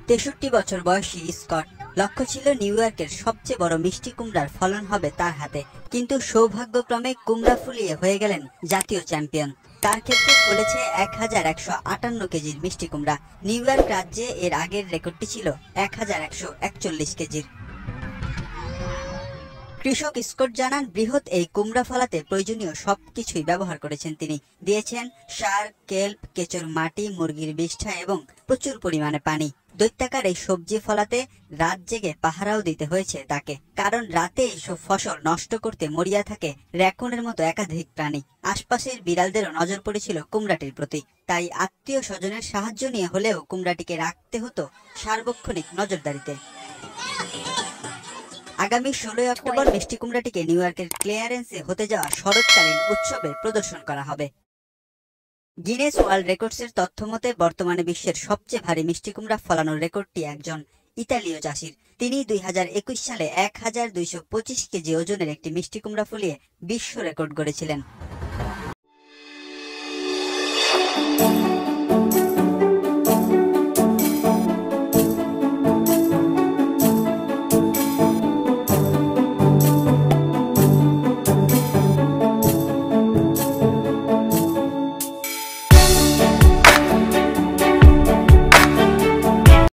৬৩ বছর বয়সী স্কট। লক্ষ্য ছিল নিউ ইয়র্কের সবচেয়ে বড় মিষ্টি কুমড়ার ফলন হবে তার হাতে, কিন্তু সৌভাগ্যক্রমে কুমড়া ফুলিয়ে হয়ে গেলেন জাতীয় চ্যাম্পিয়ন। তার ক্ষেত্রে ফলেছে ১,১৫৮ কেজির মিষ্টি কুমড়া। নিউ ইয়র্ক রাজ্যে এর আগের রেকর্ডটি ছিল ১,১৪১ কেজির। কৃষক স্কট জানান, বৃহৎ এই কুমড়া ফলাতে প্রয়োজনীয় সবকিছুই ব্যবহার করেছেন তিনি। দিয়েছেন সার, কেল্প, কেঁচোর মাটি, মুরগির বিষ্ঠা এবং প্রচুর পরিমাণে পানি। দৈত্যাকার এই সবজি ফলাতে রাত জেগে পাহারাও দিতে হয়েছে তাকে, কারণ রাতে এইসব ফসল নষ্ট করতে মরিয়া থাকে র্যাকুনের মতো একাধিক প্রাণী। আশপাশের বিড়ালদেরও নজর পড়েছিল কুমড়াটির প্রতি, তাই আত্মীয় স্বজনের সাহায্য নিয়ে হলেও কুমড়াটিকে রাখতে হতো সার্বক্ষণিক নজরদারিতে। আগামী ১৬ অক্টোবর মিষ্টি কুমড়াটিকে নিউ ইয়র্কের ক্লিয়ারেন্সে হতে যাওয়া শরৎকালীন উৎসবে প্রদর্শন করা হবে। গিনেস ওয়ার্ল্ড রেকর্ডসের তথ্য মতে বর্তমানে বিশ্বের সবচেয়ে ভারী মিষ্টি কুমড়া ফলানোর রেকর্ডটি একজন ইতালীয় চাষির। তিনি ২০২১ সালে ১,২২৫ কেজি ওজনের একটি মিষ্টি কুমড়া ফলিয়ে বিশ্ব রেকর্ড গড়েছিলেন।